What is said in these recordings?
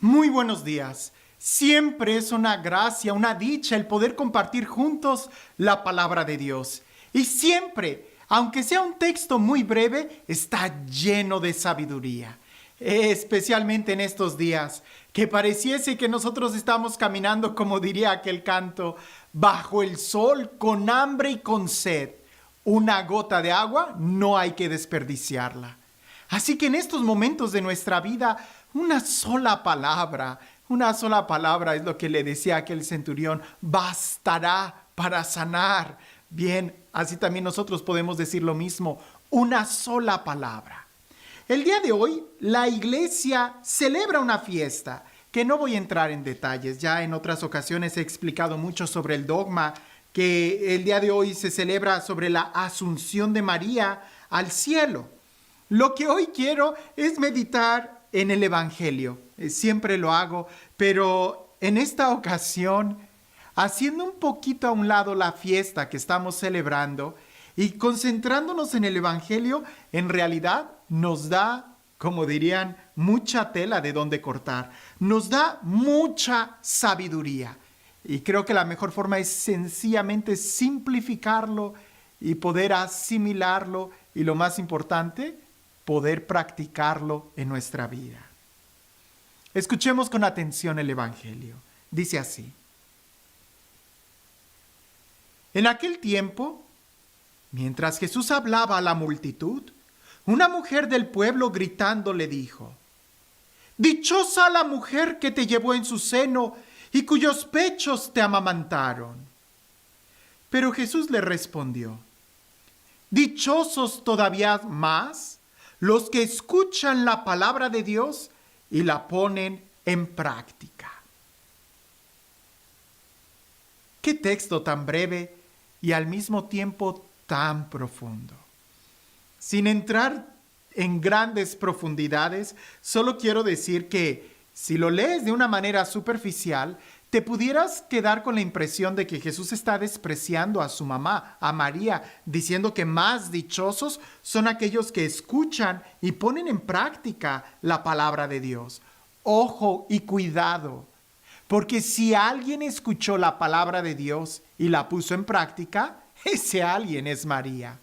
Muy buenos días. Siempre es una gracia, una dicha el poder compartir juntos la palabra de Dios. Y siempre, aunque sea un texto muy breve, está lleno de sabiduría. Especialmente en estos días, que pareciese que nosotros estamos caminando, como diría aquel canto, bajo el sol, con hambre y con sed. Una gota de agua no hay que desperdiciarla. Así que en estos momentos de nuestra vida, una sola palabra es lo que le decía aquel centurión, bastará para sanar. Bien, así también nosotros podemos decir lo mismo, una sola palabra. El día de hoy, la iglesia celebra una fiesta, que no voy a entrar en detalles, ya en otras ocasiones he explicado mucho sobre el dogma, que el día de hoy se celebra sobre la asunción de María al cielo. Lo que hoy quiero es meditar en el Evangelio. Siempre lo hago, pero en esta ocasión, haciendo un poquito a un lado la fiesta que estamos celebrando y concentrándonos en el Evangelio, en realidad nos da, como dirían, mucha tela de donde cortar. Nos da mucha sabiduría. Y creo que la mejor forma es sencillamente simplificarlo y poder asimilarlo y lo más importante, poder practicarlo en nuestra vida. Escuchemos con atención el Evangelio. Dice así. En aquel tiempo, mientras Jesús hablaba a la multitud, una mujer del pueblo gritando le dijo: «Dichosa la mujer que te llevó en su seno y cuyos pechos te amamantaron». Pero Jesús le respondió: «Dichosos todavía más los que escuchan la palabra de Dios y la ponen en práctica». Qué texto tan breve y al mismo tiempo tan profundo. Sin entrar en grandes profundidades, solo quiero decir que si lo lees de una manera superficial, te pudieras quedar con la impresión de que Jesús está despreciando a su mamá, a María, diciendo que más dichosos son aquellos que escuchan y ponen en práctica la palabra de Dios. Ojo y cuidado, porque si alguien escuchó la palabra de Dios y la puso en práctica, ese alguien es María.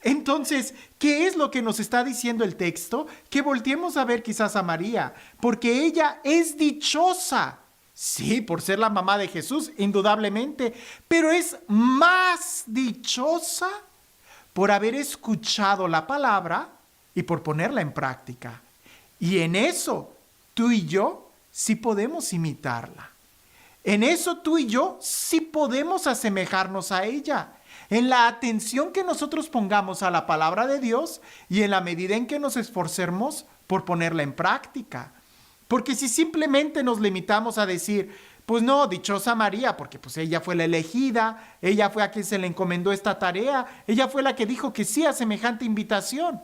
Entonces, ¿qué es lo que nos está diciendo el texto? Que volteemos a ver quizás a María, porque ella es dichosa. Sí, por ser la mamá de Jesús, indudablemente, pero es más dichosa por haber escuchado la palabra y por ponerla en práctica. Y en eso, tú y yo sí podemos imitarla. En eso tú y yo sí podemos asemejarnos a ella. En la atención que nosotros pongamos a la palabra de Dios y en la medida en que nos esforcemos por ponerla en práctica. Porque si simplemente nos limitamos a decir, pues no, dichosa María, porque pues ella fue la elegida, ella fue a quien se le encomendó esta tarea, ella fue la que dijo que sí a semejante invitación.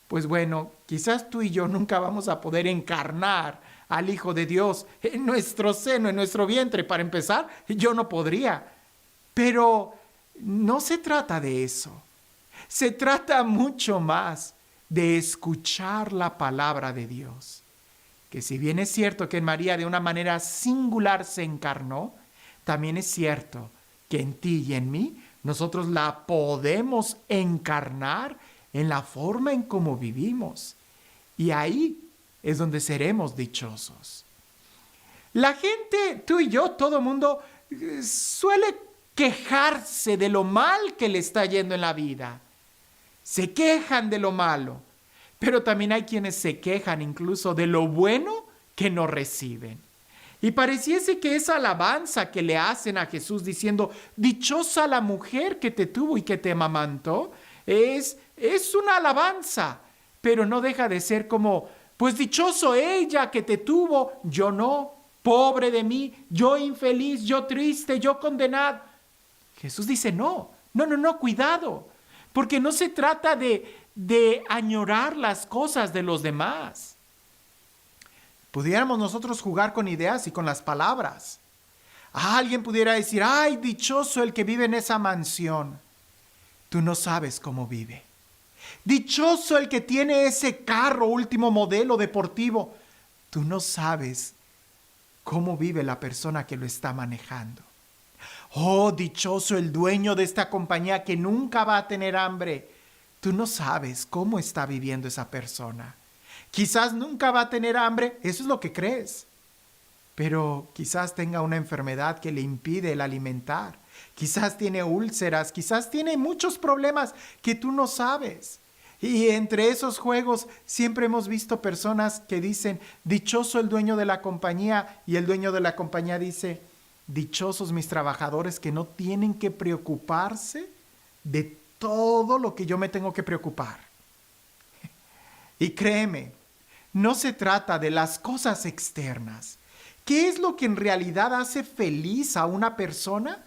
Pues bueno, quizás tú y yo nunca vamos a poder encarnar al Hijo de Dios en nuestro seno, en nuestro vientre. Para empezar, yo no podría. Pero no se trata de eso. Se trata mucho más de escuchar la palabra de Dios. Que si bien es cierto que en María de una manera singular se encarnó, también es cierto que en ti y en mí nosotros la podemos encarnar en la forma en cómo vivimos. Y ahí es donde seremos dichosos. La gente, tú y yo, todo el mundo suele quejarse de lo mal que le está yendo en la vida. Se quejan de lo malo, pero también hay quienes se quejan incluso de lo bueno que no reciben. Y pareciese que esa alabanza que le hacen a Jesús diciendo, dichosa la mujer que te tuvo y que te amamantó, es una alabanza, pero no deja de ser como, pues dichoso ella que te tuvo, yo no, pobre de mí, yo infeliz, yo triste, yo condenado. Jesús dice, no, cuidado, porque no se trata de añorar las cosas de los demás. Pudiéramos nosotros jugar con ideas y con las palabras. Alguien pudiera decir, ay, dichoso el que vive en esa mansión. Tú no sabes cómo vive. Dichoso el que tiene ese carro último modelo deportivo. tú no sabes cómo vive la persona que lo está manejando. Oh, dichoso el dueño de esta compañía que nunca va a tener hambre. Tú no sabes cómo está viviendo esa persona. Quizás nunca va a tener hambre, eso es lo que crees. Pero quizás tenga una enfermedad que le impide el alimentar. Quizás tiene úlceras, quizás tiene muchos problemas que tú no sabes. Y entre esos juegos siempre hemos visto personas que dicen, dichoso el dueño de la compañía, y el dueño de la compañía dice, dichosos mis trabajadores que no tienen que preocuparse de todo lo que yo me tengo que preocupar. Y créeme, no se trata de las cosas externas. ¿Qué es lo que en realidad hace feliz a una persona?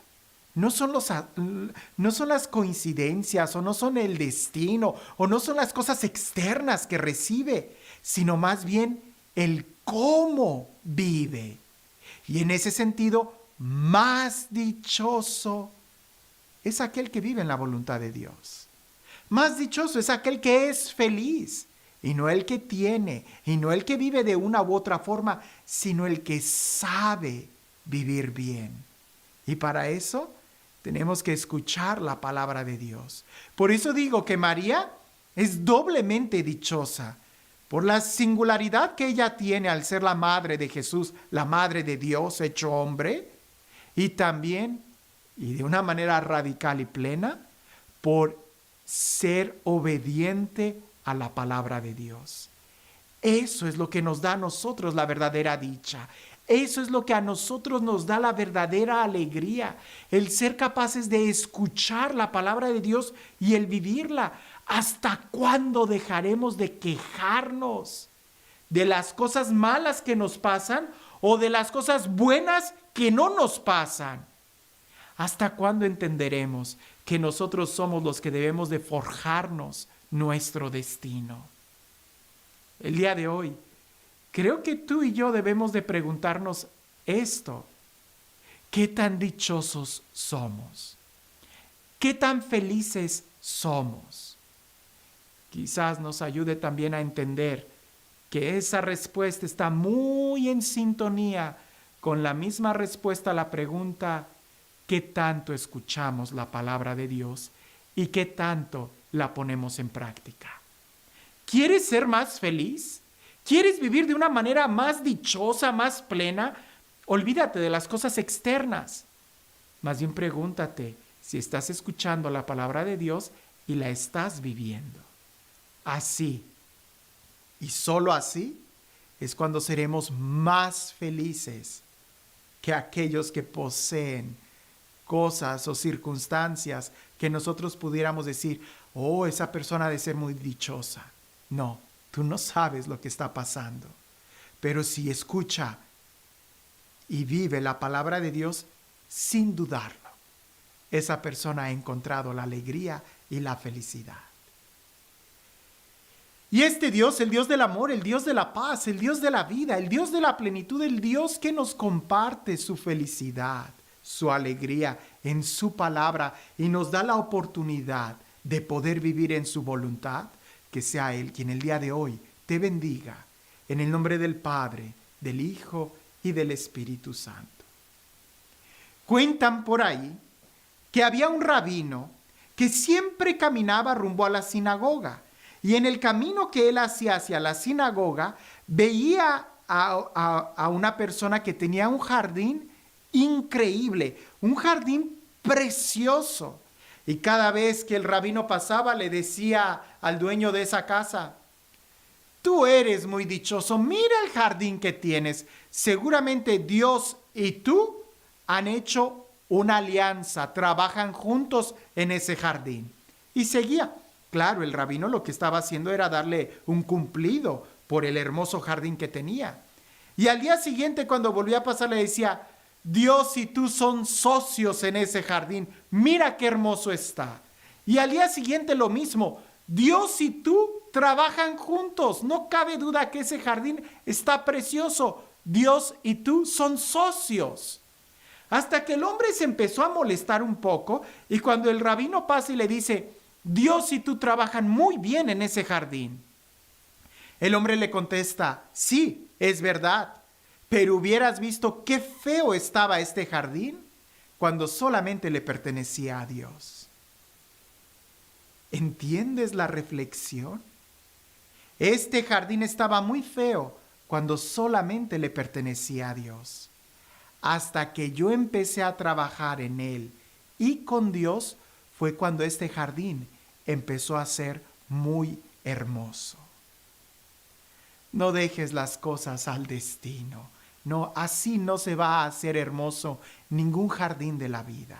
No son las coincidencias, o no son el destino, o no son las cosas externas que recibe, sino más bien el cómo vive. Y en ese sentido, más dichoso es aquel que vive en la voluntad de Dios. Más dichoso es aquel que es feliz, y no el que tiene, y no el que vive de una u otra forma, sino el que sabe vivir bien. Y para eso tenemos que escuchar la palabra de Dios. Por eso digo que María es doblemente dichosa, por la singularidad que ella tiene al ser la madre de Jesús, la madre de Dios hecho hombre, y también, y de una manera radical y plena, por ser obediente a la palabra de Dios. Eso es lo que nos da a nosotros la verdadera dicha. Eso es lo que a nosotros nos da la verdadera alegría, el ser capaces de escuchar la palabra de Dios y el vivirla. ¿Hasta cuándo dejaremos de quejarnos de las cosas malas que nos pasan o de las cosas buenas que no nos pasan? ¿Hasta cuándo entenderemos que nosotros somos los que debemos de forjarnos nuestro destino? El día de hoy, creo que tú y yo debemos de preguntarnos esto. ¿Qué tan dichosos somos? ¿Qué tan felices somos? Quizás nos ayude también a entender que esa respuesta está muy en sintonía con la misma respuesta a la pregunta, ¿qué tanto escuchamos la palabra de Dios y qué tanto la ponemos en práctica? ¿Quieres ser más feliz? ¿Quieres vivir de una manera más dichosa, más plena? Olvídate de las cosas externas. Más bien pregúntate si estás escuchando la palabra de Dios y la estás viviendo. Así, y solo así, es cuando seremos más felices que aquellos que poseen cosas o circunstancias que nosotros pudiéramos decir, oh, esa persona ha de ser muy dichosa. No, tú no sabes lo que está pasando. Pero si escucha y vive la palabra de Dios sin dudarlo, esa persona ha encontrado la alegría y la felicidad. Y este Dios, el Dios del amor, el Dios de la paz, el Dios de la vida, el Dios de la plenitud, el Dios que nos comparte su felicidad, su alegría en su palabra y nos da la oportunidad de poder vivir en su voluntad, que sea Él quien el día de hoy te bendiga, en el nombre del Padre, del Hijo y del Espíritu Santo. Cuentan por ahí que había un rabino que siempre caminaba rumbo a la sinagoga, y en el camino que él hacía hacia la sinagoga, veía a una persona que tenía un jardín increíble, un jardín precioso. Y cada vez que el rabino pasaba, le decía al dueño de esa casa, tú eres muy dichoso, mira el jardín que tienes. Seguramente Dios y tú han hecho una alianza, trabajan juntos en ese jardín. Y seguía. Claro, el rabino lo que estaba haciendo era darle un cumplido por el hermoso jardín que tenía. Y al día siguiente, cuando volvía a pasar, le decía, Dios y tú son socios en ese jardín, mira qué hermoso está. Y al día siguiente lo mismo, Dios y tú trabajan juntos, no cabe duda que ese jardín está precioso, Dios y tú son socios. Hasta que el hombre se empezó a molestar un poco y cuando el rabino pasa y le dice, Dios y tú trabajan muy bien en ese jardín, El hombre le contesta, sí, es verdad, pero hubieras visto qué feo estaba este jardín cuando solamente le pertenecía a Dios. ¿Entiendes la reflexión? Este jardín estaba muy feo cuando solamente le pertenecía a Dios. Hasta que yo empecé a trabajar en él y con Dios fue cuando este jardín empezó a ser muy hermoso. No dejes las cosas al destino. No, así no se va a hacer hermoso ningún jardín de la vida.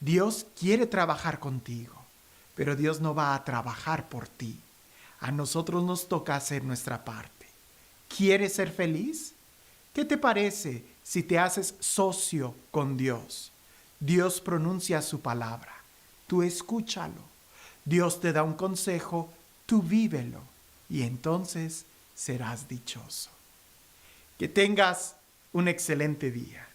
Dios quiere trabajar contigo, pero Dios no va a trabajar por ti. A nosotros nos toca hacer nuestra parte. ¿Quieres ser feliz? ¿Qué te parece si te haces socio con Dios? Dios pronuncia su palabra, tú escúchalo. Dios te da un consejo, tú vívelo y entonces serás dichoso. Que tengas un excelente día.